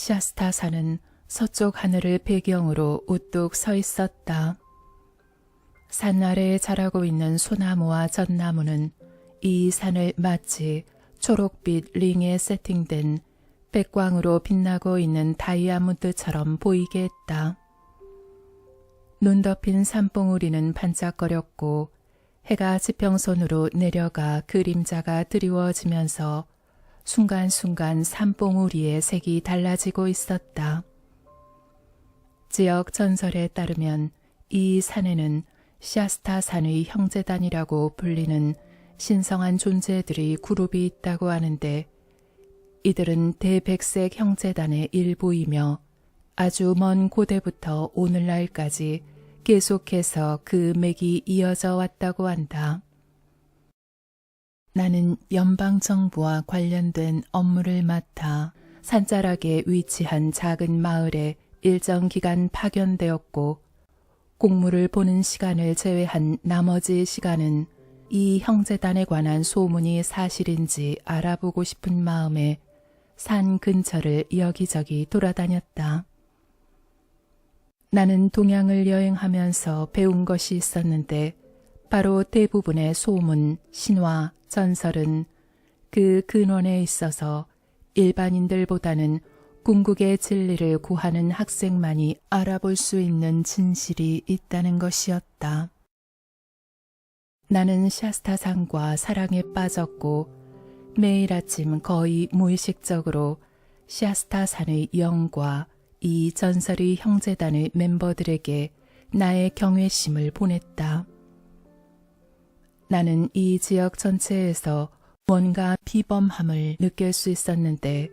샤스타산은 서쪽 하늘을 배경으로 우뚝 서 있었다. 산 아래에 자라고 있는 소나무와 전나무는 이 산을 마치 초록빛 링에 세팅된 백광으로 빛나고 있는 다이아몬드처럼 보이게 했다. 눈 덮인 산봉우리는 반짝거렸고 해가 지평선으로 내려가 그림자가 드리워지면서 순간순간 산봉우리의 색이 달라지고 있었다. 지역 전설에 따르면 이 산에는 샤스타산의 형제단이라고 불리는 신성한 존재들이 그룹이 있다고 하는데 이들은 대백색 형제단의 일부이며 아주 먼 고대부터 오늘날까지 계속해서 그 맥이 이어져 왔다고 한다. 나는 연방정부와 관련된 업무를 맡아 산자락에 위치한 작은 마을에 일정 기간 파견되었고 공무를 보는 시간을 제외한 나머지 시간은 이 형제단에 관한 소문이 사실인지 알아보고 싶은 마음에 산 근처를 여기저기 돌아다녔다. 나는 동양을 여행하면서 배운 것이 있었는데 바로 대부분의 소문, 신화, 전설은 그 근원에 있어서 일반인들보다는 궁극의 진리를 구하는 학생만이 알아볼 수 있는 진실이 있다는 것이었다. 나는 샤스타산과 사랑에 빠졌고 매일 아침 거의 무의식적으로 샤스타산의 영과 이 전설의 형제단의 멤버들에게 나의 경외심을 보냈다. 나는 이 지역 전체에서 뭔가 비범함을 느낄 수 있었는데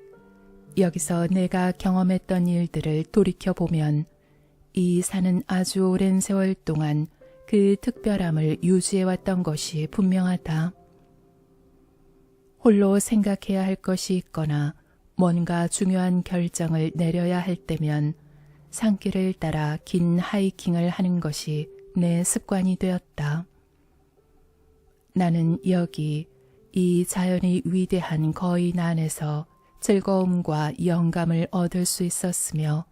여기서 내가 경험했던 일들을 돌이켜보면 이 산은 아주 오랜 세월 동안 그 특별함을 유지해왔던 것이 분명하다. 홀로 생각해야 할 것이 있거나 뭔가 중요한 결정을 내려야 할 때면 산길을 따라 긴 하이킹을 하는 것이 내 습관이 되었다. 나는 여기 이 자연의 위대한 거인 안에서 즐거움과 영감을 얻을 수 있었으며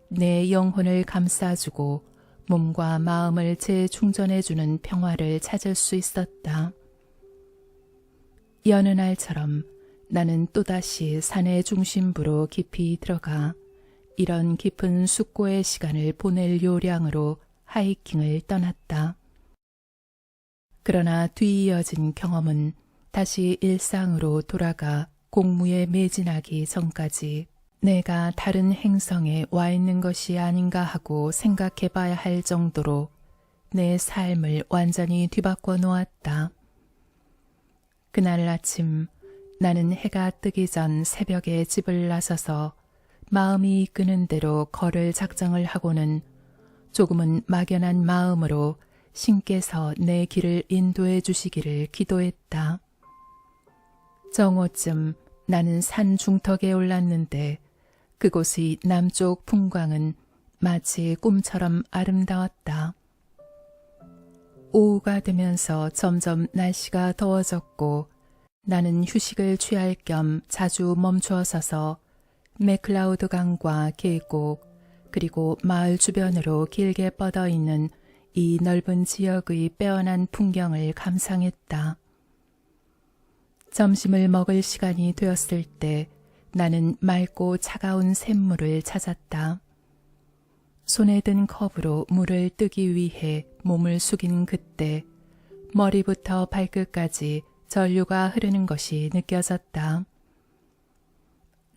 내 영혼을 감싸주고 몸과 마음을 재충전해주는 평화를 찾을 수 있었다. 여느 날처럼 나는 또다시 산의 중심부로 깊이 들어가 이런 깊은 숙고의 시간을 보낼 요량으로 하이킹을 떠났다. 그러나 뒤이어진 경험은 다시 일상으로 돌아가 공무에 매진하기 전까지 내가 다른 행성에 와 있는 것이 아닌가 하고 생각해 봐야 할 정도로 내 삶을 완전히 뒤바꿔 놓았다. 그날 아침 나는 해가 뜨기 전 새벽에 집을 나서서 마음이 이끄는 대로 걸을 작정을 하고는 조금은 막연한 마음으로 신께서 내 길을 인도해 주시기를 기도했다. 정오쯤 나는 산 중턱에 올랐는데 그곳의 남쪽 풍광은 마치 꿈처럼 아름다웠다. 오후가 되면서 점점 날씨가 더워졌고 나는 휴식을 취할 겸 자주 멈추어 서서 맥클라우드 강과 계곡 그리고 마을 주변으로 길게 뻗어 있는 이 넓은 지역의 빼어난 풍경을 감상했다. 점심을 먹을 시간이 되었을 때 나는 맑고 차가운 샘물을 찾았다. 손에 든 컵으로 물을 뜨기 위해 몸을 숙인 그때 머리부터 발끝까지 전류가 흐르는 것이 느껴졌다.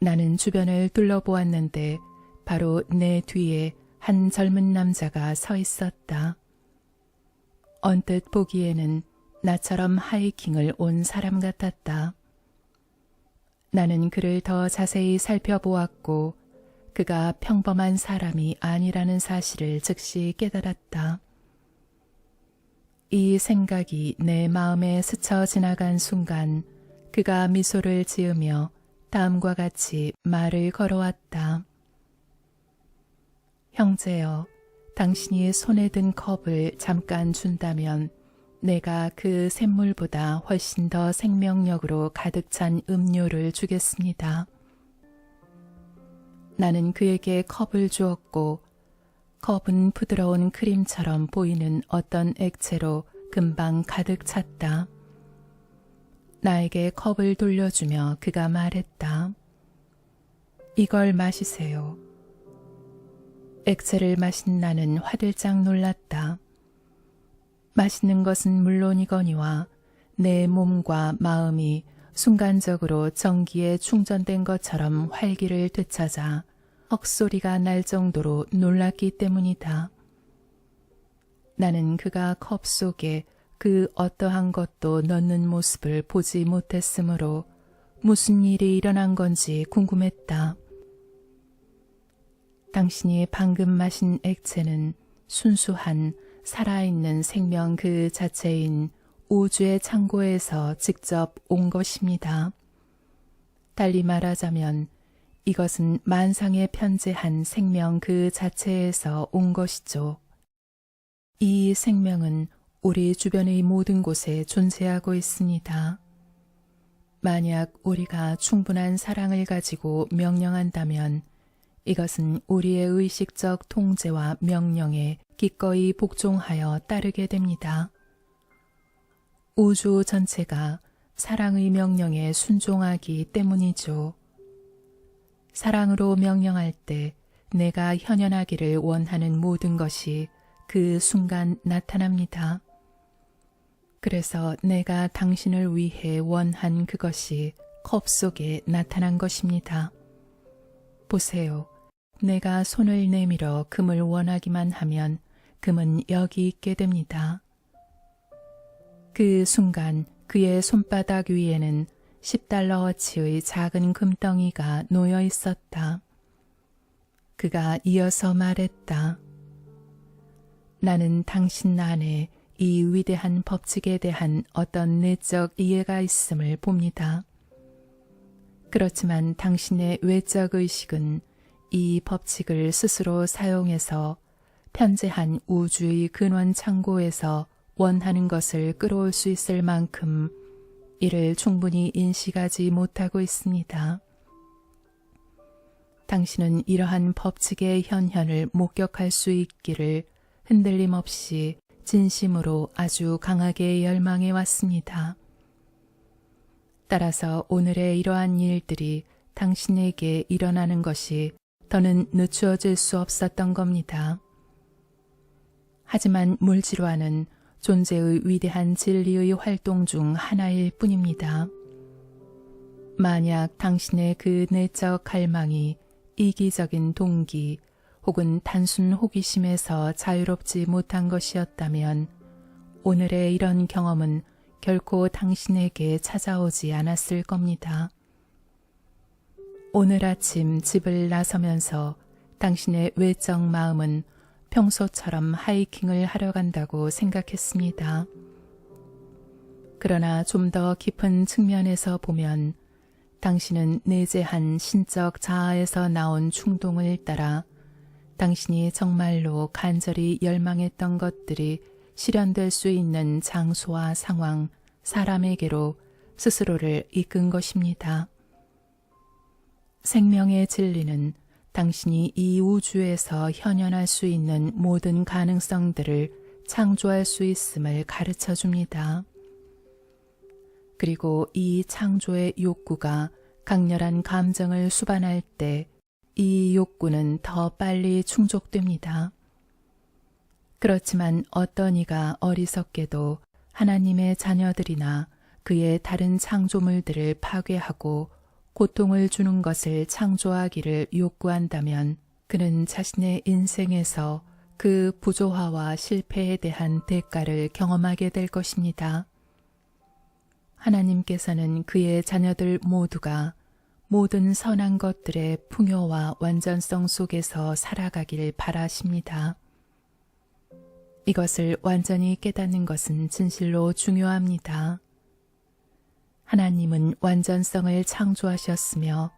나는 주변을 둘러보았는데 바로 내 뒤에 한 젊은 남자가 서 있었다. 언뜻 보기에는 나처럼 하이킹을 온 사람 같았다. 나는 그를 더 자세히 살펴보았고 그가 평범한 사람이 아니라는 사실을 즉시 깨달았다. 이 생각이 내 마음에 스쳐 지나간 순간 그가 미소를 지으며 다음과 같이 말을 걸어왔다. 형제여, 당신이 손에 든 컵을 잠깐 준다면 내가 그 샘물보다 훨씬 더 생명력으로 가득 찬 음료를 주겠습니다. 나는 그에게 컵을 주었고 컵은 부드러운 크림처럼 보이는 어떤 액체로 금방 가득 찼다. 나에게 컵을 돌려주며 그가 말했다. 이걸 마시세요. 액체를 마신 나는 화들짝 놀랐다. 마시는 것은 물론이거니와 내 몸과 마음이 순간적으로 전기에 충전된 것처럼 활기를 되찾아 헉소리가 날 정도로 놀랐기 때문이다. 나는 그가 컵 속에 그 어떠한 것도 넣는 모습을 보지 못했으므로 무슨 일이 일어난 건지 궁금했다. 당신이 방금 마신 액체는 순수한 살아있는 생명 그 자체인 우주의 창고에서 직접 온 것입니다. 달리 말하자면 이것은 만상에 편재한 생명 그 자체에서 온 것이죠. 이 생명은 우리 주변의 모든 곳에 존재하고 있습니다. 만약 우리가 충분한 사랑을 가지고 명령한다면 이것은 우리의 의식적 통제와 명령에 기꺼이 복종하여 따르게 됩니다. 우주 전체가 사랑의 명령에 순종하기 때문이죠. 사랑으로 명령할 때 내가 현현하기를 원하는 모든 것이 그 순간 나타납니다. 그래서 내가 당신을 위해 원한 그것이 컵 속에 나타난 것입니다. 보세요. 내가 손을 내밀어 금을 원하기만 하면 금은 여기 있게 됩니다. 그 순간 그의 손바닥 위에는 10달러어치의 작은 금덩이가 놓여 있었다. 그가 이어서 말했다. 나는 당신 안에 이 위대한 법칙에 대한 어떤 내적 이해가 있음을 봅니다. 그렇지만 당신의 외적 의식은 이 법칙을 스스로 사용해서 편재한 우주의 근원 창고에서 원하는 것을 끌어올 수 있을 만큼 이를 충분히 인식하지 못하고 있습니다. 당신은 이러한 법칙의 현현을 목격할 수 있기를 흔들림 없이 진심으로 아주 강하게 열망해 왔습니다. 따라서 오늘의 이러한 일들이 당신에게 일어나는 것이 더는 늦추어질 수 없었던 겁니다. 하지만 물질화는 존재의 위대한 진리의 활동 중 하나일 뿐입니다. 만약 당신의 그 내적 갈망이 이기적인 동기 혹은 단순 호기심에서 자유롭지 못한 것이었다면 오늘의 이런 경험은 결코 당신에게 찾아오지 않았을 겁니다. 오늘 아침 집을 나서면서 당신의 외적 마음은 평소처럼 하이킹을 하러 간다고 생각했습니다. 그러나 좀 더 깊은 측면에서 보면 당신은 내재한 신적 자아에서 나온 충동을 따라 당신이 정말로 간절히 열망했던 것들이 실현될 수 있는 장소와 상황, 사람에게로 스스로를 이끈 것입니다. 생명의 진리는 당신이 이 우주에서 현현할 수 있는 모든 가능성들을 창조할 수 있음을 가르쳐 줍니다. 그리고 이 창조의 욕구가 강렬한 감정을 수반할 때 이 욕구는 더 빨리 충족됩니다. 그렇지만 어떤 이가 어리석게도 하나님의 자녀들이나 그의 다른 창조물들을 파괴하고 고통을 주는 것을 창조하기를 요구한다면 그는 자신의 인생에서 그 부조화와 실패에 대한 대가를 경험하게 될 것입니다. 하나님께서는 그의 자녀들 모두가 모든 선한 것들의 풍요와 완전성 속에서 살아가길 바라십니다. 이것을 완전히 깨닫는 것은 진실로 중요합니다. 하나님은 완전성을 창조하셨으며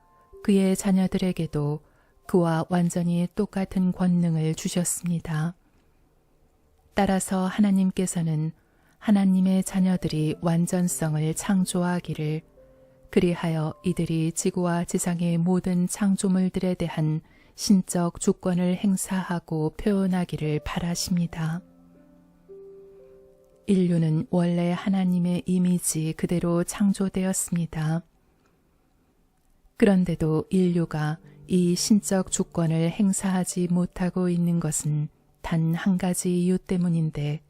그의 자녀들에게도 그와 완전히 똑같은 권능을 주셨습니다. 따라서 하나님께서는 하나님의 자녀들이 완전성을 창조하기를 그리하여 이들이 지구와 지상의 모든 창조물들에 대한 신적 주권을 행사하고 표현하기를 바라십니다. 인류는 원래 하나님의 이미지 그대로 창조되었습니다. 그런데도 인류가 이 신적 주권을 행사하지 못하고 있는 것은 단 한 가지 이유 때문인데,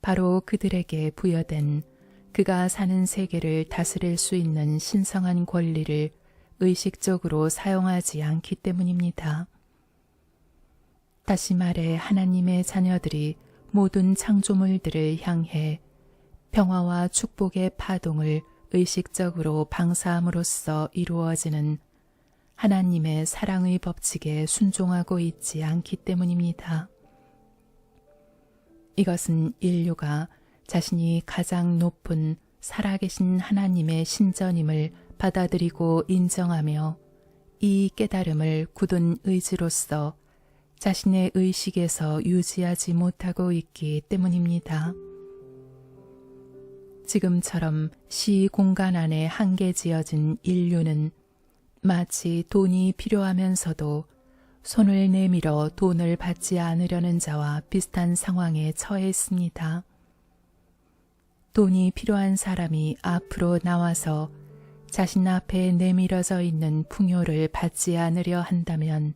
바로 그들에게 부여된 그가 사는 세계를 다스릴 수 있는 신성한 권리를 의식적으로 사용하지 않기 때문입니다. 다시 말해 하나님의 자녀들이 모든 창조물들을 향해 평화와 축복의 파동을 의식적으로 방사함으로써 이루어지는 하나님의 사랑의 법칙에 순종하고 있지 않기 때문입니다. 이것은 인류가 자신이 가장 높은 살아계신 하나님의 신전임을 받아들이고 인정하며 이 깨달음을 굳은 의지로서 자신의 의식에서 유지하지 못하고 있기 때문입니다. 지금처럼 시 공간 안에 한계 지어진 인류는 마치 돈이 필요하면서도 손을 내밀어 돈을 받지 않으려는 자와 비슷한 상황에 처해 있습니다. 돈이 필요한 사람이 앞으로 나와서 자신 앞에 내밀어져 있는 풍요를 받지 않으려 한다면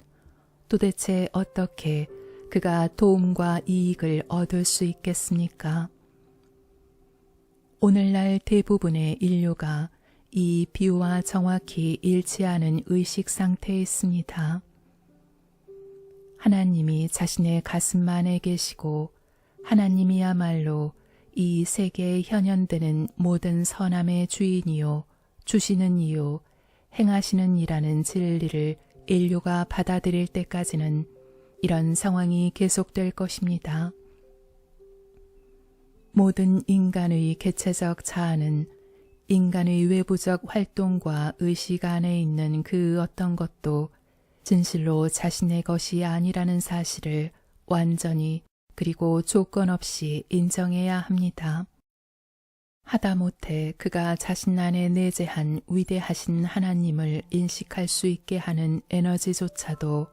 도대체 어떻게 그가 도움과 이익을 얻을 수 있겠습니까? 오늘날 대부분의 인류가 이 비유와 정확히 일치하는 의식 상태에 있습니다. 하나님이 자신의 가슴 안에 계시고 하나님이야말로 이 세계에 현현되는 모든 선함의 주인이요, 주시는 이요, 행하시는 이라는 진리를 인류가 받아들일 때까지는 이런 상황이 계속될 것입니다. 모든 인간의 개체적 자아는 인간의 외부적 활동과 의식 안에 있는 그 어떤 것도 진실로 자신의 것이 아니라는 사실을 완전히 그리고 조건 없이 인정해야 합니다. 하다못해 그가 자신 안에 내재한 위대하신 하나님을 인식할 수 있게 하는 에너지조차도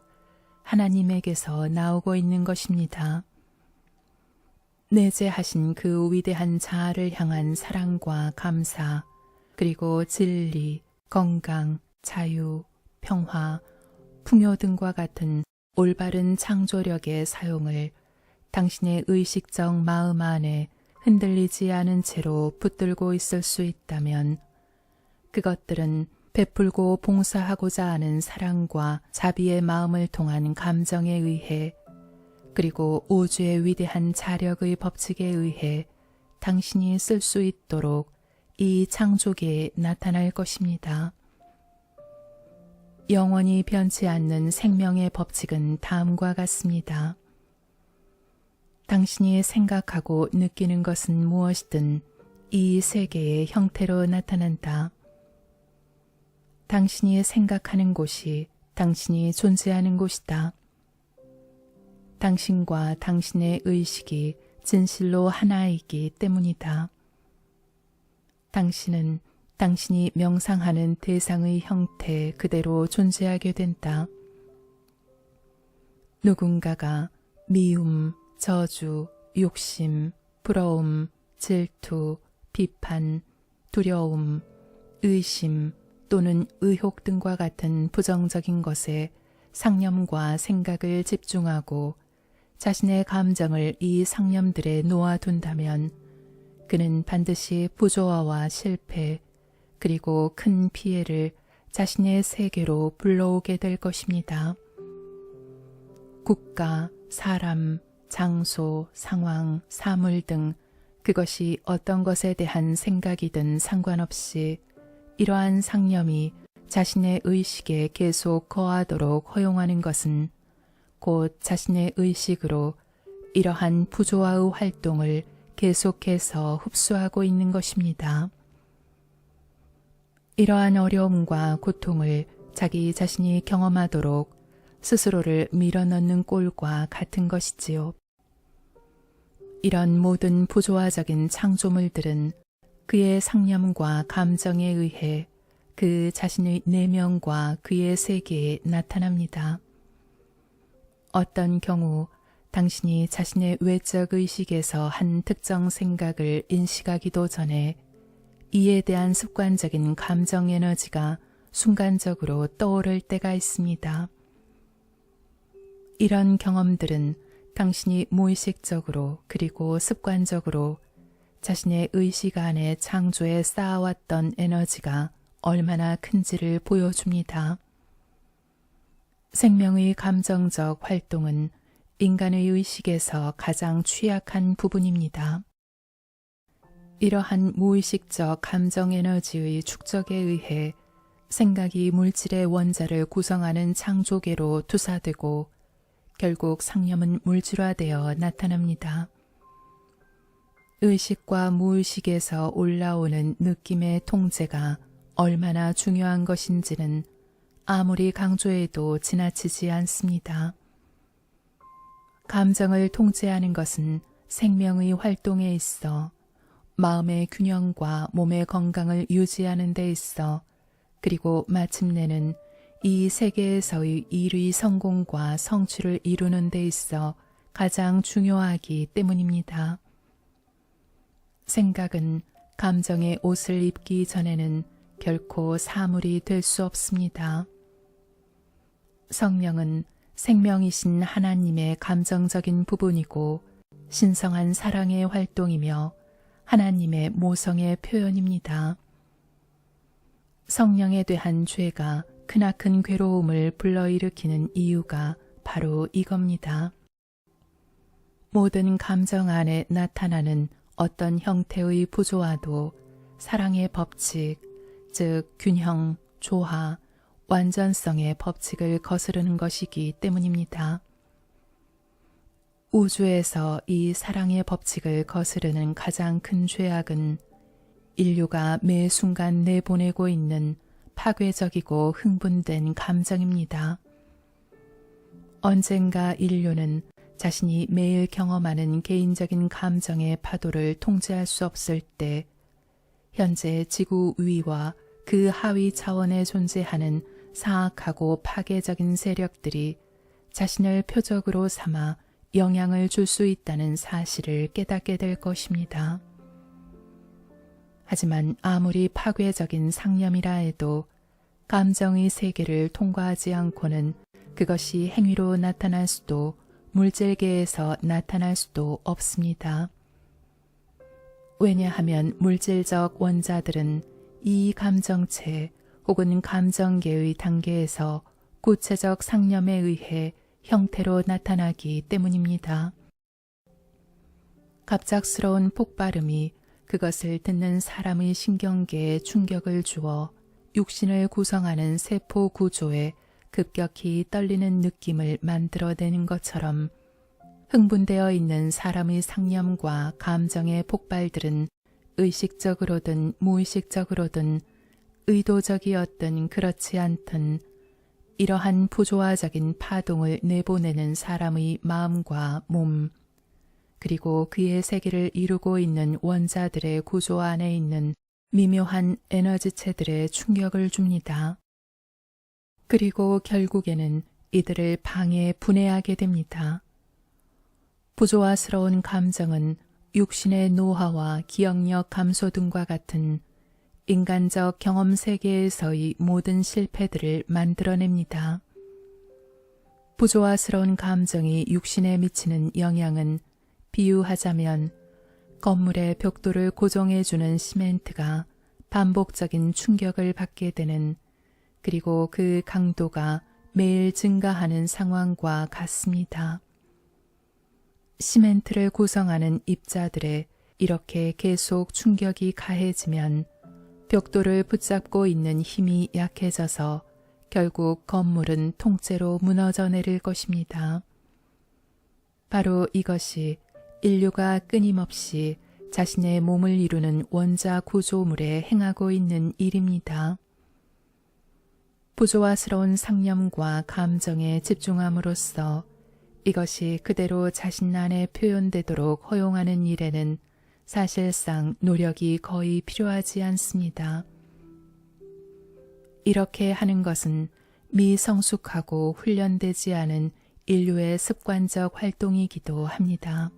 하나님에게서 나오고 있는 것입니다. 내재하신 그 위대한 자아를 향한 사랑과 감사, 그리고 진리, 건강, 자유, 평화, 풍요 등과 같은 올바른 창조력의 사용을 당신의 의식적 마음 안에 흔들리지 않은 채로 붙들고 있을 수 있다면 그것들은 베풀고 봉사하고자 하는 사랑과 자비의 마음을 통한 감정에 의해 그리고 우주의 위대한 자력의 법칙에 의해 당신이 쓸 수 있도록 이 창조계에 나타날 것입니다. 영원히 변치 않는 생명의 법칙은 다음과 같습니다. 당신이 생각하고 느끼는 것은 무엇이든 이 세계의 형태로 나타난다. 당신이 생각하는 곳이 당신이 존재하는 곳이다. 당신과 당신의 의식이 진실로 하나이기 때문이다. 당신은 당신이 명상하는 대상의 형태 그대로 존재하게 된다. 누군가가 미움, 저주, 욕심, 부러움, 질투, 비판, 두려움, 의심 또는 의혹 등과 같은 부정적인 것에 상념과 생각을 집중하고 자신의 감정을 이 상념들에 놓아둔다면 그는 반드시 부조화와 실패 그리고 큰 피해를 자신의 세계로 불러오게 될 것입니다. 국가, 사람, 장소, 상황, 사물 등 그것이 어떤 것에 대한 생각이든 상관없이 이러한 상념이 자신의 의식에 계속 거하도록 허용하는 것은 곧 자신의 의식으로 이러한 부조화의 활동을 계속해서 흡수하고 있는 것입니다. 이러한 어려움과 고통을 자기 자신이 경험하도록 스스로를 밀어넣는 꼴과 같은 것이지요. 이런 모든 부조화적인 창조물들은 그의 상념과 감정에 의해 그 자신의 내면과 그의 세계에 나타납니다. 어떤 경우 당신이 자신의 외적 의식에서 한 특정 생각을 인식하기도 전에 이에 대한 습관적인 감정 에너지가 순간적으로 떠오를 때가 있습니다. 이런 경험들은 당신이 무의식적으로 그리고 습관적으로 자신의 의식 안에 창조에 쌓아왔던 에너지가 얼마나 큰지를 보여줍니다. 생명의 감정적 활동은 인간의 의식에서 가장 취약한 부분입니다. 이러한 무의식적 감정 에너지의 축적에 의해 생각이 물질의 원자를 구성하는 창조계로 투사되고 결국 상념은 물질화되어 나타납니다. 의식과 무의식에서 올라오는 느낌의 통제가 얼마나 중요한 것인지는 아무리 강조해도 지나치지 않습니다. 감정을 통제하는 것은 생명의 활동에 있어 마음의 균형과 몸의 건강을 유지하는 데 있어 그리고 마침내는 이 세계에서의 일의 성공과 성취를 이루는 데 있어 가장 중요하기 때문입니다. 생각은 감정의 옷을 입기 전에는 결코 사물이 될 수 없습니다. 성령은 생명이신 하나님의 감정적인 부분이고 신성한 사랑의 활동이며 하나님의 모성의 표현입니다. 성령에 대한 죄가 크나큰 괴로움을 불러일으키는 이유가 바로 이겁니다. 모든 감정 안에 나타나는 어떤 형태의 부조화도 사랑의 법칙, 즉 균형, 조화, 완전성의 법칙을 거스르는 것이기 때문입니다. 우주에서 이 사랑의 법칙을 거스르는 가장 큰 죄악은 인류가 매 순간 내보내고 있는 파괴적이고 흥분된 감정입니다. 언젠가 인류는 자신이 매일 경험하는 개인적인 감정의 파도를 통제할 수 없을 때 현재 지구 위와 그 하위 차원에 존재하는 사악하고 파괴적인 세력들이 자신을 표적으로 삼아 영향을 줄 수 있다는 사실을 깨닫게 될 것입니다. 하지만 아무리 파괴적인 상념이라 해도 감정의 세계를 통과하지 않고는 그것이 행위로 나타날 수도 물질계에서 나타날 수도 없습니다. 왜냐하면 물질적 원자들은 이 감정체 혹은 감정계의 단계에서 구체적 상념에 의해 형태로 나타나기 때문입니다. 갑작스러운 폭발음이 그것을 듣는 사람의 신경계에 충격을 주어 육신을 구성하는 세포 구조에 급격히 떨리는 느낌을 만들어내는 것처럼 흥분되어 있는 사람의 상념과 감정의 폭발들은 의식적으로든 무의식적으로든 의도적이었든 그렇지 않든 이러한 부조화적인 파동을 내보내는 사람의 마음과 몸, 그리고 그의 세계를 이루고 있는 원자들의 구조 안에 있는 미묘한 에너지체들에 충격을 줍니다. 그리고 결국에는 이들을 방해 분해하게 됩니다. 부조화스러운 감정은 육신의 노화와 기억력 감소 등과 같은 인간적 경험 세계에서의 모든 실패들을 만들어냅니다. 부조화스러운 감정이 육신에 미치는 영향은 비유하자면 건물의 벽돌을 고정해주는 시멘트가 반복적인 충격을 받게 되는, 그리고 그 강도가 매일 증가하는 상황과 같습니다. 시멘트를 구성하는 입자들에 이렇게 계속 충격이 가해지면 벽돌을 붙잡고 있는 힘이 약해져서 결국 건물은 통째로 무너져 내릴 것입니다. 바로 이것이 인류가 끊임없이 자신의 몸을 이루는 원자 구조물에 행하고 있는 일입니다. 부조화스러운 상념과 감정에 집중함으로써 이것이 그대로 자신 안에 표현되도록 허용하는 일에는 사실상 노력이 거의 필요하지 않습니다. 이렇게 하는 것은 미성숙하고 훈련되지 않은 인류의 습관적 활동이기도 합니다.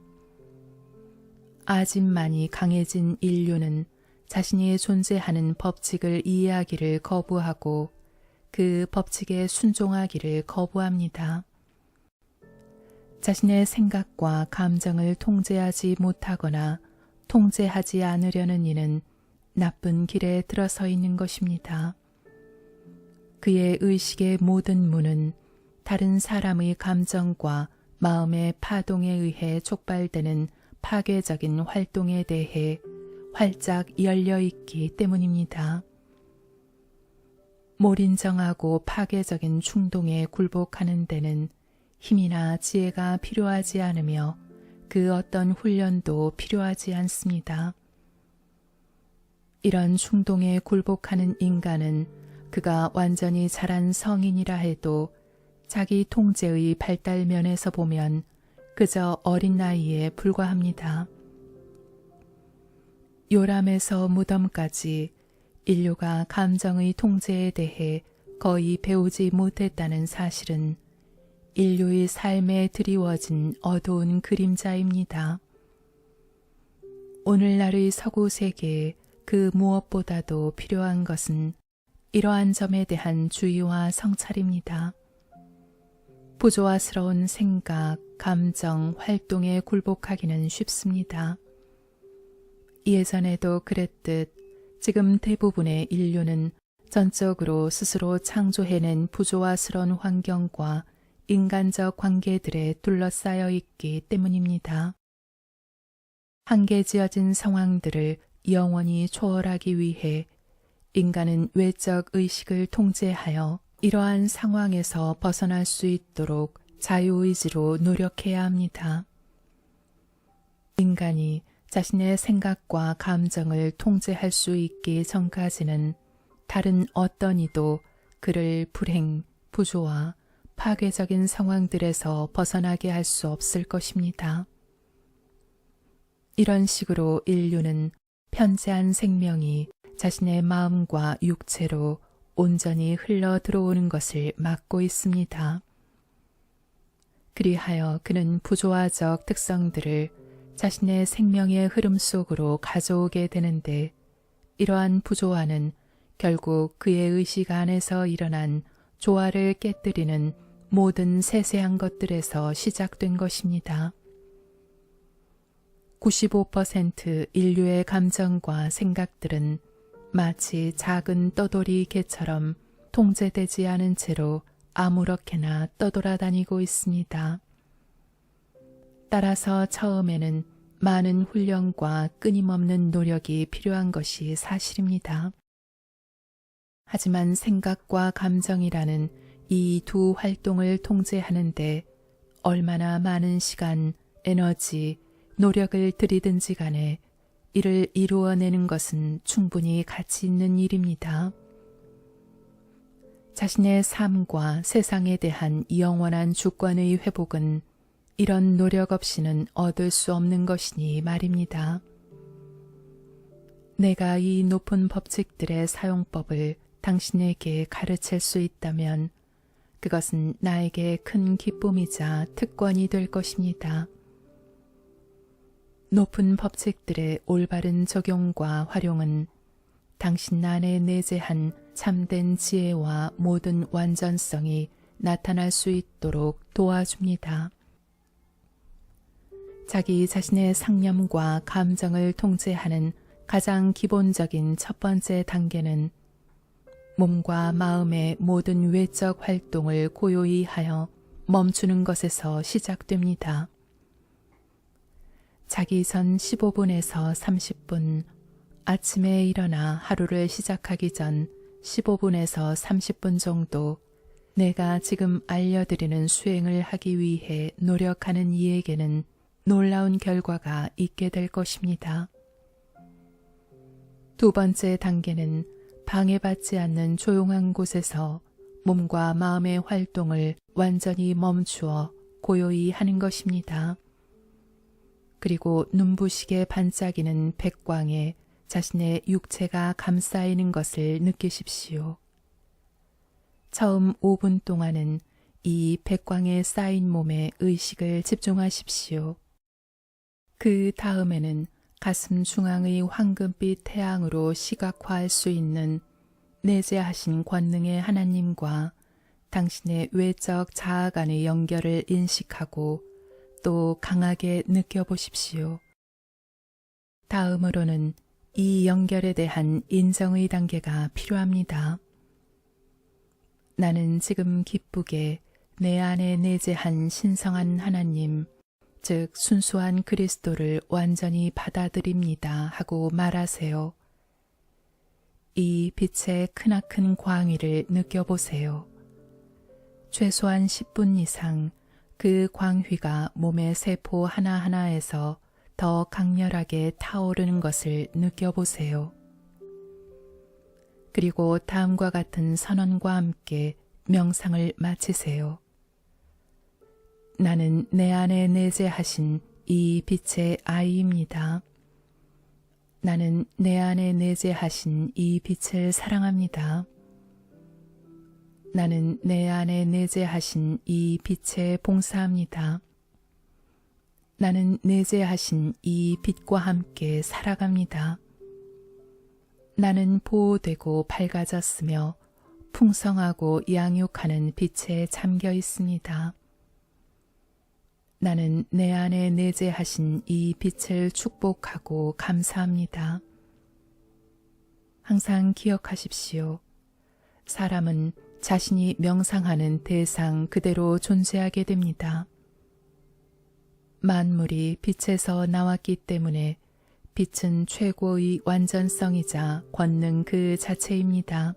아직만이 강해진 인류는 자신이 존재하는 법칙을 이해하기를 거부하고 그 법칙에 순종하기를 거부합니다. 자신의 생각과 감정을 통제하지 못하거나 통제하지 않으려는 이는 나쁜 길에 들어서 있는 것입니다. 그의 의식의 모든 문은 다른 사람의 감정과 마음의 파동에 의해 촉발되는 파괴적인 활동에 대해 활짝 열려 있기 때문입니다. 몰인정하고 파괴적인 충동에 굴복하는 데는 힘이나 지혜가 필요하지 않으며 그 어떤 훈련도 필요하지 않습니다. 이런 충동에 굴복하는 인간은 그가 완전히 자란 성인이라 해도 자기 통제의 발달면에서 보면 그저 어린 나이에 불과합니다. 요람에서 무덤까지 인류가 감정의 통제에 대해 거의 배우지 못했다는 사실은 인류의 삶에 드리워진 어두운 그림자입니다. 오늘날의 서구 세계에 그 무엇보다도 필요한 것은 이러한 점에 대한 주의와 성찰입니다. 부조화스러운 생각, 감정, 활동에 굴복하기는 쉽습니다. 예전에도 그랬듯 지금 대부분의 인류는 전적으로 스스로 창조해낸 부조화스러운 환경과 인간적 관계들에 둘러싸여 있기 때문입니다. 한계지어진 상황들을 영원히 초월하기 위해 인간은 외적 의식을 통제하여 이러한 상황에서 벗어날 수 있도록 자유의지로 노력해야 합니다. 인간이 자신의 생각과 감정을 통제할 수 있기 전까지는 다른 어떤 이도 그를 불행, 부조화, 파괴적인 상황들에서 벗어나게 할 수 없을 것입니다. 이런 식으로 인류는 편재한 생명이 자신의 마음과 육체로 온전히 흘러 들어오는 것을 막고 있습니다. 그리하여 그는 부조화적 특성들을 자신의 생명의 흐름 속으로 가져오게 되는데 이러한 부조화는 결국 그의 의식 안에서 일어난 조화를 깨뜨리는 모든 세세한 것들에서 시작된 것입니다. 95% 인류의 감정과 생각들은 마치 작은 떠돌이 개처럼 통제되지 않은 채로 아무렇게나 떠돌아다니고 있습니다. 따라서 처음에는 많은 훈련과 끊임없는 노력이 필요한 것이 사실입니다. 하지만 생각과 감정이라는 이 두 활동을 통제하는데 얼마나 많은 시간, 에너지, 노력을 들이든지 간에 이를 이루어내는 것은 충분히 가치 있는 일입니다. 자신의 삶과 세상에 대한 영원한 주권의 회복은 이런 노력 없이는 얻을 수 없는 것이니 말입니다. 내가 이 높은 법칙들의 사용법을 당신에게 가르칠 수 있다면 그것은 나에게 큰 기쁨이자 특권이 될 것입니다. 높은 법칙들의 올바른 적용과 활용은 당신 안에 내재한 참된 지혜와 모든 완전성이 나타날 수 있도록 도와줍니다. 자기 자신의 상념과 감정을 통제하는 가장 기본적인 첫 번째 단계는 몸과 마음의 모든 외적 활동을 고요히 하여 멈추는 것에서 시작됩니다. 자기 전 15분에서 30분, 아침에 일어나 하루를 시작하기 전 15분에서 30분 정도 내가 지금 알려드리는 수행을 하기 위해 노력하는 이에게는 놀라운 결과가 있게 될 것입니다. 두 번째 단계는 방해받지 않는 조용한 곳에서 몸과 마음의 활동을 완전히 멈추어 고요히 하는 것입니다. 그리고 눈부시게 반짝이는 백광에 자신의 육체가 감싸이는 것을 느끼십시오. 처음 5분 동안은 이 백광에 쌓인 몸에 의식을 집중하십시오. 그 다음에는 가슴 중앙의 황금빛 태양으로 시각화할 수 있는 내재하신 권능의 하나님과 당신의 외적 자아 간의 연결을 인식하고 또 강하게 느껴보십시오. 다음으로는 이 연결에 대한 인정의 단계가 필요합니다. 나는 지금 기쁘게 내 안에 내재한 신성한 하나님, 즉 순수한 그리스도를 완전히 받아들입니다 하고 말하세요. 이 빛의 크나큰 광위를 느껴보세요. 최소한 10분 이상 그 광휘가 몸의 세포 하나하나에서 더 강렬하게 타오르는 것을 느껴보세요. 그리고 다음과 같은 선언과 함께 명상을 마치세요. 나는 내 안에 내재하신 이 빛의 아이입니다. 나는 내 안에 내재하신 이 빛을 사랑합니다. 나는 내 안에 내재하신 이 빛에 봉사합니다. 나는 내재하신 이 빛과 함께 살아갑니다. 나는 보호되고 밝아졌으며 풍성하고 양육하는 빛에 잠겨 있습니다. 나는 내 안에 내재하신 이 빛을 축복하고 감사합니다. 항상 기억하십시오. 사람은 자신이 명상하는 대상 그대로 존재하게 됩니다. 만물이 빛에서 나왔기 때문에 빛은 최고의 완전성이자 권능 그 자체입니다.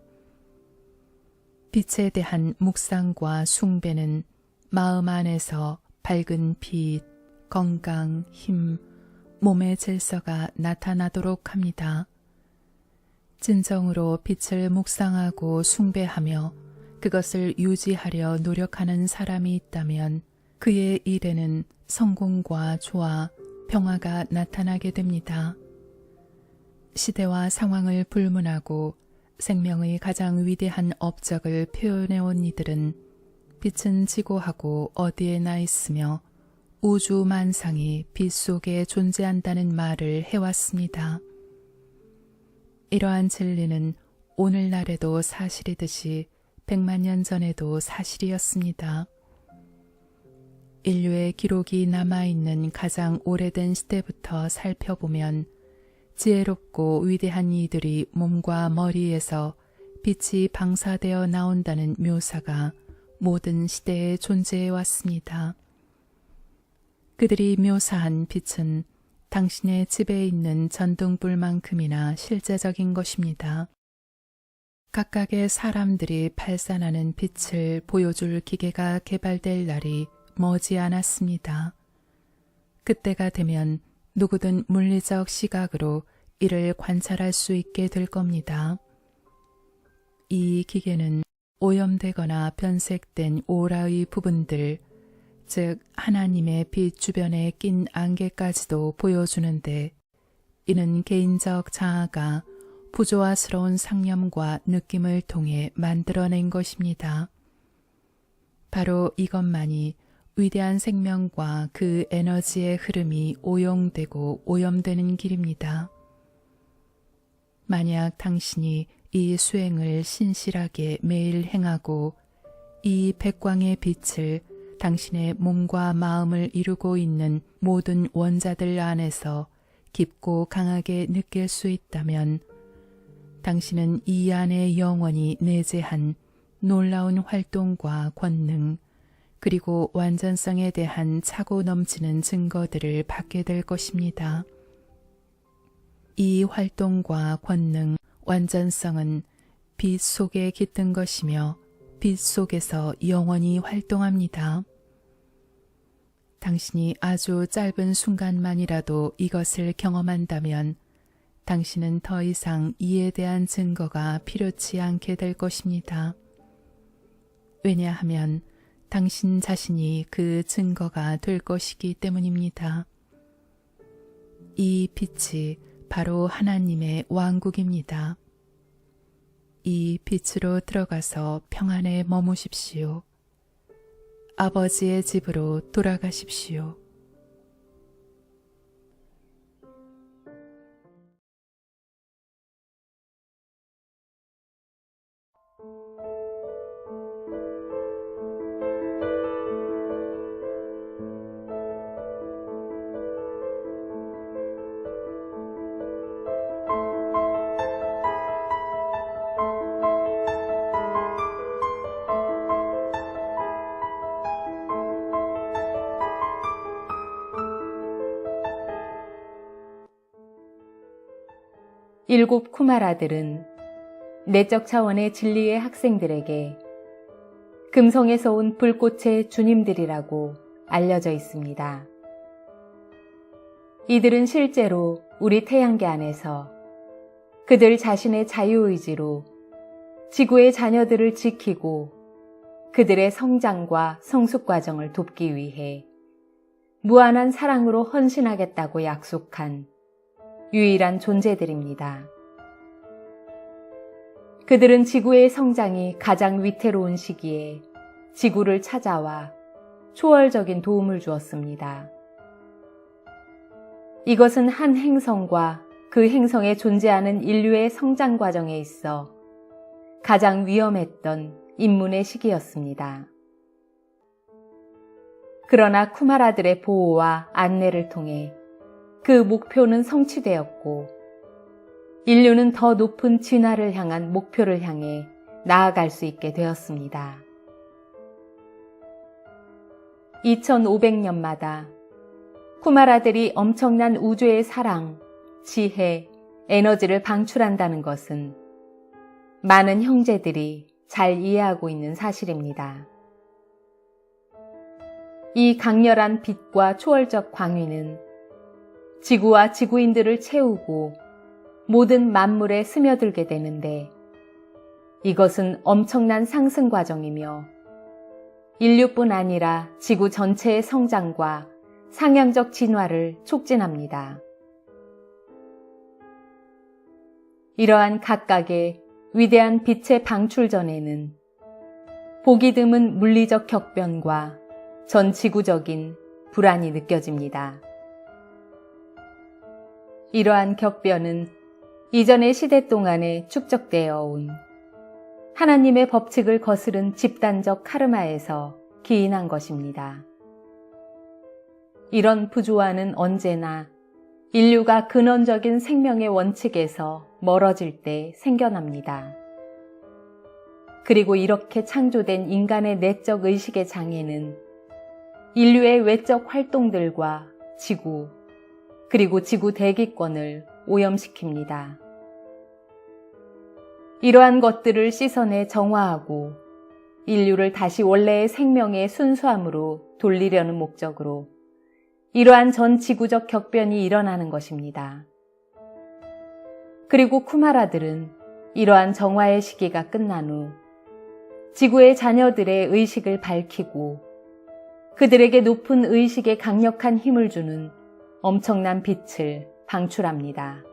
빛에 대한 묵상과 숭배는 마음 안에서 밝은 빛, 건강, 힘, 몸의 질서가 나타나도록 합니다. 진정으로 빛을 묵상하고 숭배하며 그것을 유지하려 노력하는 사람이 있다면 그의 일에는 성공과 조화, 평화가 나타나게 됩니다. 시대와 상황을 불문하고 생명의 가장 위대한 업적을 표현해온 이들은 빛은 지고하고 어디에 나 있으며 우주 만상이 빛 속에 존재한다는 말을 해왔습니다. 이러한 진리는 오늘날에도 사실이듯이 100만 년 전에도 사실이었습니다. 인류의 기록이 남아있는 가장 오래된 시대부터 살펴보면 지혜롭고 위대한 이들이 몸과 머리에서 빛이 방사되어 나온다는 묘사가 모든 시대에 존재해 왔습니다. 그들이 묘사한 빛은 당신의 집에 있는 전등불만큼이나 실제적인 것입니다. 각각의 사람들이 발산하는 빛을 보여줄 기계가 개발될 날이 머지 않았습니다. 그때가 되면 누구든 물리적 시각으로 이를 관찰할 수 있게 될 겁니다. 이 기계는 오염되거나 변색된 오라의 부분들, 즉 하나님의 빛 주변에 낀 안개까지도 보여주는데 이는 개인적 자아가 부조화스러운 상념과 느낌을 통해 만들어낸 것입니다. 바로 이것만이 위대한 생명과 그 에너지의 흐름이 오용되고 오염되는 길입니다. 만약 당신이 이 수행을 신실하게 매일 행하고 이 백광의 빛을 당신의 몸과 마음을 이루고 있는 모든 원자들 안에서 깊고 강하게 느낄 수 있다면 당신은 이 안에 영원히 내재한 놀라운 활동과 권능 그리고 완전성에 대한 차고 넘치는 증거들을 받게 될 것입니다. 이 활동과 권능, 완전성은 빛 속에 깃든 것이며 빛 속에서 영원히 활동합니다. 당신이 아주 짧은 순간만이라도 이것을 경험한다면 당신은 더 이상 이에 대한 증거가 필요치 않게 될 것입니다. 왜냐하면 당신 자신이 그 증거가 될 것이기 때문입니다. 이 빛이 바로 하나님의 왕국입니다. 이 빛으로 들어가서 평안에 머무십시오. 아버지의 집으로 돌아가십시오. 일곱 쿠마라들은 내적 차원의 진리의 학생들에게 금성에서 온 불꽃의 주님들이라고 알려져 있습니다. 이들은 실제로 우리 태양계 안에서 그들 자신의 자유의지로 지구의 자녀들을 지키고 그들의 성장과 성숙 과정을 돕기 위해 무한한 사랑으로 헌신하겠다고 약속한 유일한 존재들입니다. 그들은 지구의 성장이 가장 위태로운 시기에 지구를 찾아와 초월적인 도움을 주었습니다. 이것은 한 행성과 그 행성에 존재하는 인류의 성장 과정에 있어 가장 위험했던 인문의 시기였습니다. 그러나 쿠마라들의 보호와 안내를 통해 그 목표는 성취되었고 인류는 더 높은 진화를 향한 목표를 향해 나아갈 수 있게 되었습니다. 2500년마다 쿠마라들이 엄청난 우주의 사랑, 지혜, 에너지를 방출한다는 것은 많은 형제들이 잘 이해하고 있는 사실입니다. 이 강렬한 빛과 초월적 광위는 지구와 지구인들을 채우고 모든 만물에 스며들게 되는데 이것은 엄청난 상승 과정이며 인류뿐 아니라 지구 전체의 성장과 상향적 진화를 촉진합니다. 이러한 각각의 위대한 빛의 방출 전에는 보기 드문 물리적 격변과 전 지구적인 불안이 느껴집니다. 이러한 격변은 이전의 시대 동안에 축적되어 온 하나님의 법칙을 거스른 집단적 카르마에서 기인한 것입니다. 이런 부조화는 언제나 인류가 근원적인 생명의 원칙에서 멀어질 때 생겨납니다. 그리고 이렇게 창조된 인간의 내적 의식의 장애는 인류의 외적 활동들과 지구, 그리고 지구 대기권을 오염시킵니다. 이러한 것들을 씻어내 정화하고 인류를 다시 원래의 생명의 순수함으로 돌리려는 목적으로 이러한 전 지구적 격변이 일어나는 것입니다. 그리고 쿠마라들은 이러한 정화의 시기가 끝난 후 지구의 자녀들의 의식을 밝히고 그들에게 높은 의식에 강력한 힘을 주는 엄청난 빛을 방출합니다.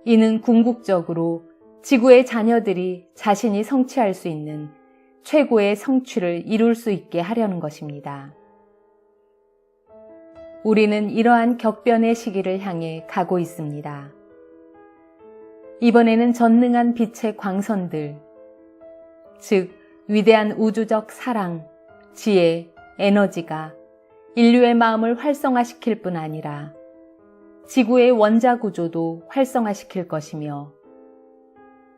이는 궁극적으로 지구의 자녀들이 자신이 성취할 수 있는 최고의 성취를 이룰 수 있게 하려는 것입니다. 우리는 이러한 격변의 시기를 향해 가고 있습니다. 이번에는 전능한 빛의 광선들, 즉 위대한 우주적 사랑, 지혜, 에너지가 인류의 마음을 활성화시킬 뿐 아니라 지구의 원자 구조도 활성화시킬 것이며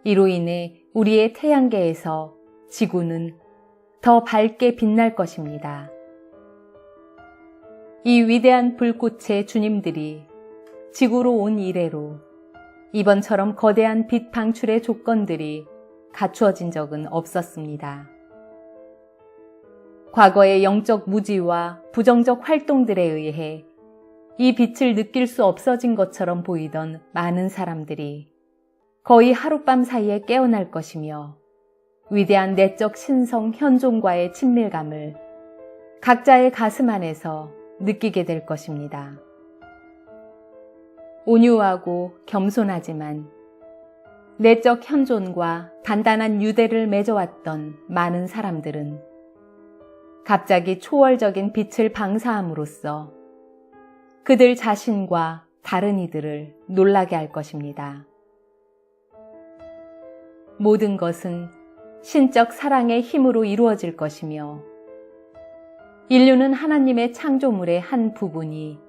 이로 인해 우리의 태양계에서 지구는 더 밝게 빛날 것입니다. 이 위대한 불꽃의 주님들이 지구로 온 이래로 이번처럼 거대한 빛 방출의 조건들이 갖추어진 적은 없었습니다. 과거의 영적 무지와 부정적 활동들에 의해 이 빛을 느낄 수 없어진 것처럼 보이던 많은 사람들이 거의 하룻밤 사이에 깨어날 것이며 위대한 내적 신성 현존과의 친밀감을 각자의 가슴 안에서 느끼게 될 것입니다. 온유하고 겸손하지만 내적 현존과 단단한 유대를 맺어왔던 많은 사람들은 갑자기 초월적인 빛을 방사함으로써 그들 자신과 다른 이들을 놀라게 할 것입니다. 모든 것은 신적 사랑의 힘으로 이루어질 것이며 인류는 하나님의 창조물의 한 부분이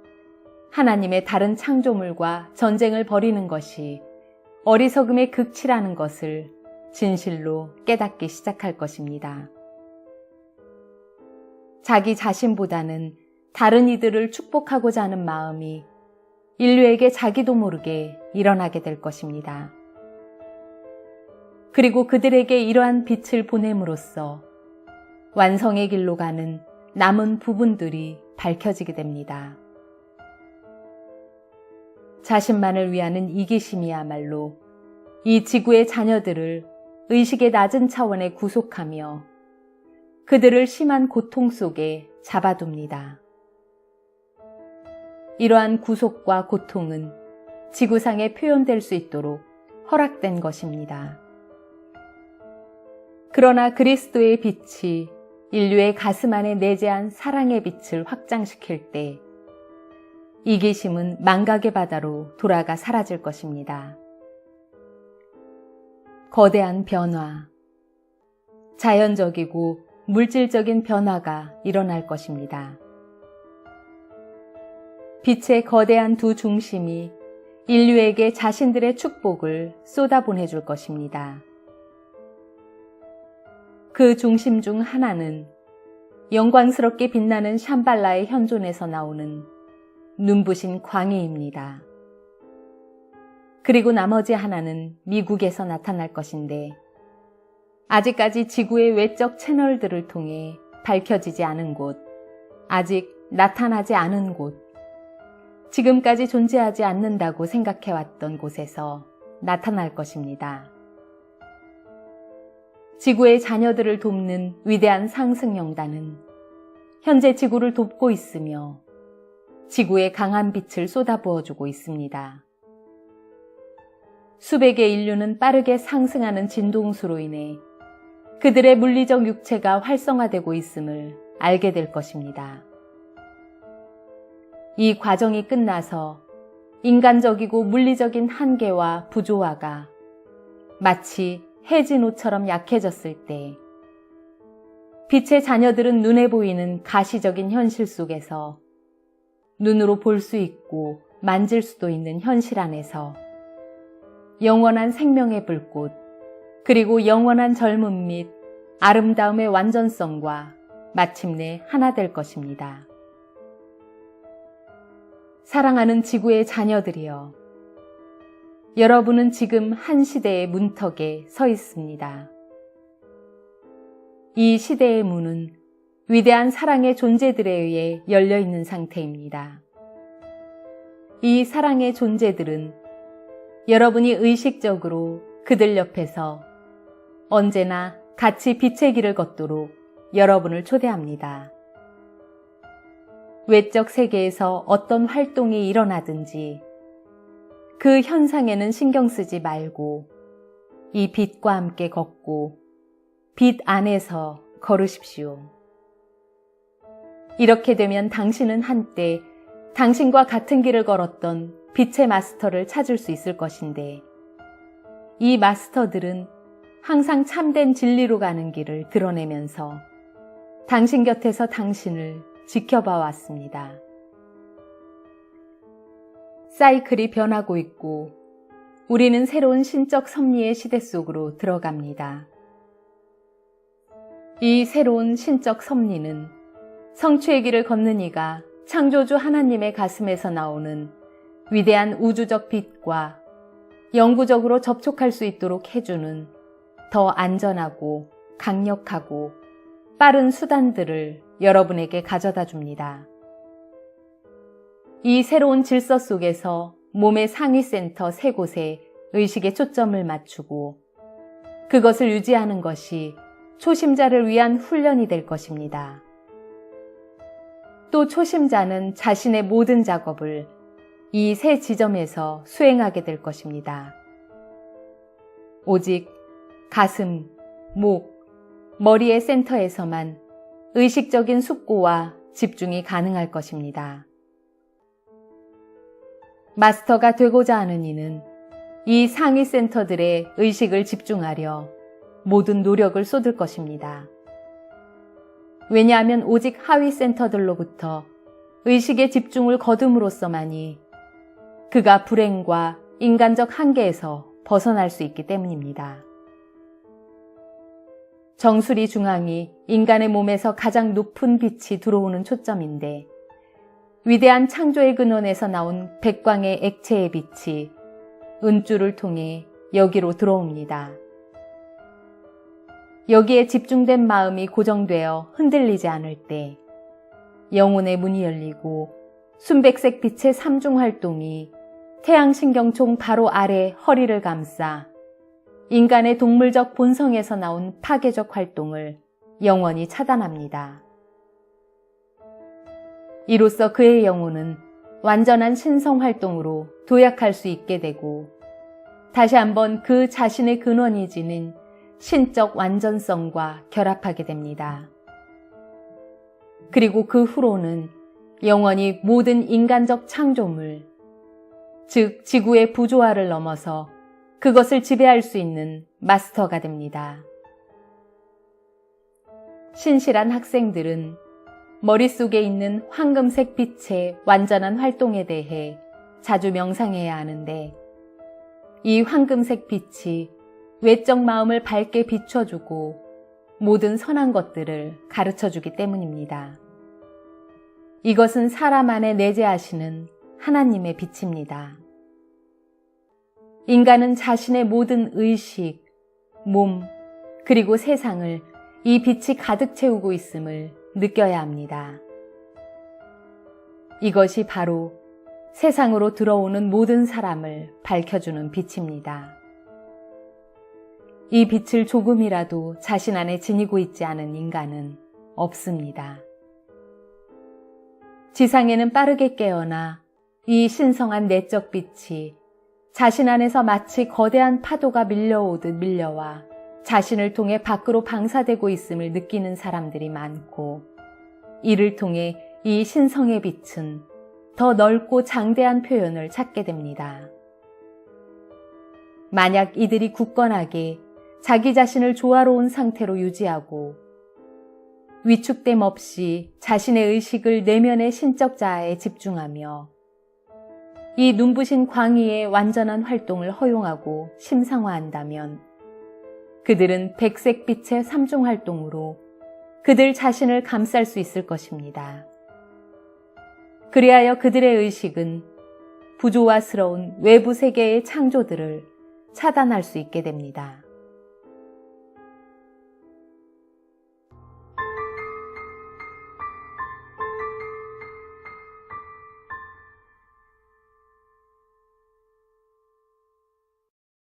하나님의 다른 창조물과 전쟁을 벌이는 것이 어리석음의 극치라는 것을 진실로 깨닫기 시작할 것입니다. 자기 자신보다는 다른 이들을 축복하고자 하는 마음이 인류에게 자기도 모르게 일어나게 될 것입니다. 그리고 그들에게 이러한 빛을 보냄으로써 완성의 길로 가는 남은 부분들이 밝혀지게 됩니다. 자신만을 위하는 이기심이야말로 이 지구의 자녀들을 의식의 낮은 차원에 구속하며 그들을 심한 고통 속에 잡아둡니다. 이러한 구속과 고통은 지구상에 표현될 수 있도록 허락된 것입니다. 그러나 그리스도의 빛이 인류의 가슴 안에 내재한 사랑의 빛을 확장시킬 때 이기심은 망각의 바다로 돌아가 사라질 것입니다. 거대한 변화, 자연적이고 물질적인 변화가 일어날 것입니다. 빛의 거대한 두 중심이 인류에게 자신들의 축복을 쏟아보내줄 것입니다. 그 중심 중 하나는 영광스럽게 빛나는 샴발라의 현존에서 나오는 눈부신 광해입니다. 그리고 나머지 하나는 미국에서 나타날 것인데 아직까지 지구의 외적 채널들을 통해 밝혀지지 않은 곳, 아직 나타나지 않은 곳, 지금까지 존재하지 않는다고 생각해왔던 곳에서 나타날 것입니다. 지구의 자녀들을 돕는 위대한 상승영단은 현재 지구를 돕고 있으며 지구에 강한 빛을 쏟아부어주고 있습니다. 수백의 인류는 빠르게 상승하는 진동수로 인해 그들의 물리적 육체가 활성화되고 있음을 알게 될 것입니다. 이 과정이 끝나서 인간적이고 물리적인 한계와 부조화가 마치 해진호처럼 약해졌을 때 빛의 자녀들은 눈에 보이는 가시적인 현실 속에서 눈으로 볼 수 있고 만질 수도 있는 현실 안에서 영원한 생명의 불꽃, 그리고 영원한 젊음 및 아름다움의 완전성과 마침내 하나 될 것입니다. 사랑하는 지구의 자녀들이여, 여러분은 지금 한 시대의 문턱에 서 있습니다. 이 시대의 문은 위대한 사랑의 존재들에 의해 열려 있는 상태입니다. 이 사랑의 존재들은 여러분이 의식적으로 그들 옆에서 언제나 같이 빛의 길을 걷도록 여러분을 초대합니다. 외적 세계에서 어떤 활동이 일어나든지 그 현상에는 신경 쓰지 말고 이 빛과 함께 걷고 빛 안에서 걸으십시오. 이렇게 되면 당신은 한때 당신과 같은 길을 걸었던 빛의 마스터를 찾을 수 있을 것인데 이 마스터들은 항상 참된 진리로 가는 길을 드러내면서 당신 곁에서 당신을 지켜봐 왔습니다. 사이클이 변하고 있고 우리는 새로운 신적 섭리의 시대 속으로 들어갑니다. 이 새로운 신적 섭리는 성취의 길을 걷는 이가 창조주 하나님의 가슴에서 나오는 위대한 우주적 빛과 영구적으로 접촉할 수 있도록 해주는 더 안전하고 강력하고 빠른 수단들을 여러분에게 가져다 줍니다. 이 새로운 질서 속에서 몸의 상위 센터 3곳에 의식의 초점을 맞추고 그것을 유지하는 것이 초심자를 위한 훈련이 될 것입니다. 또 초심자는 자신의 모든 작업을 이 세 지점에서 수행하게 될 것입니다. 오직 가슴, 목, 머리의 센터에서만 의식적인 숙고와 집중이 가능할 것입니다. 마스터가 되고자 하는 이는 이 상위 센터들의 의식을 집중하려 모든 노력을 쏟을 것입니다. 왜냐하면 오직 하위 센터들로부터 의식의 집중을 거둠으로써만이 그가 불행과 인간적 한계에서 벗어날 수 있기 때문입니다. 정수리 중앙이 인간의 몸에서 가장 높은 빛이 들어오는 초점인데 위대한 창조의 근원에서 나온 백광의 액체의 빛이 은줄을 통해 여기로 들어옵니다. 여기에 집중된 마음이 고정되어 흔들리지 않을 때 영혼의 문이 열리고 순백색 빛의 삼중 활동이 태양신경총 바로 아래 허리를 감싸 인간의 동물적 본성에서 나온 파괴적 활동을 영원히 차단합니다. 이로써 그의 영혼은 완전한 신성 활동으로 도약할 수 있게 되고 다시 한번 그 자신의 근원이 지닌 신적 완전성과 결합하게 됩니다. 그리고 그 후로는 영원히 모든 인간적 창조물, 즉 지구의 부조화를 넘어서 그것을 지배할 수 있는 마스터가 됩니다. 신실한 학생들은 머릿속에 있는 황금색 빛의 완전한 활동에 대해 자주 명상해야 하는데 이 황금색 빛이 외적 마음을 밝게 비춰주고 모든 선한 것들을 가르쳐주기 때문입니다. 이것은 사람 안에 내재하시는 하나님의 빛입니다. 인간은 자신의 모든 의식, 몸, 그리고 세상을 이 빛이 가득 채우고 있음을 느껴야 합니다. 이것이 바로 세상으로 들어오는 모든 사람을 밝혀주는 빛입니다. 이 빛을 조금이라도 자신 안에 지니고 있지 않은 인간은 없습니다. 지상에는 빠르게 깨어나 이 신성한 내적 빛이 자신 안에서 마치 거대한 파도가 밀려오듯 밀려와 자신을 통해 밖으로 방사되고 있음을 느끼는 사람들이 많고 이를 통해 이 신성의 빛은 더 넓고 장대한 표현을 찾게 됩니다. 만약 이들이 굳건하게 자기 자신을 조화로운 상태로 유지하고 위축됨 없이 자신의 의식을 내면의 신적 자아에 집중하며 이 눈부신 광의의 완전한 활동을 허용하고 심상화한다면 그들은 백색빛의 삼중 활동으로 그들 자신을 감쌀 수 있을 것입니다. 그리하여 그들의 의식은 부조화스러운 외부 세계의 창조들을 차단할 수 있게 됩니다.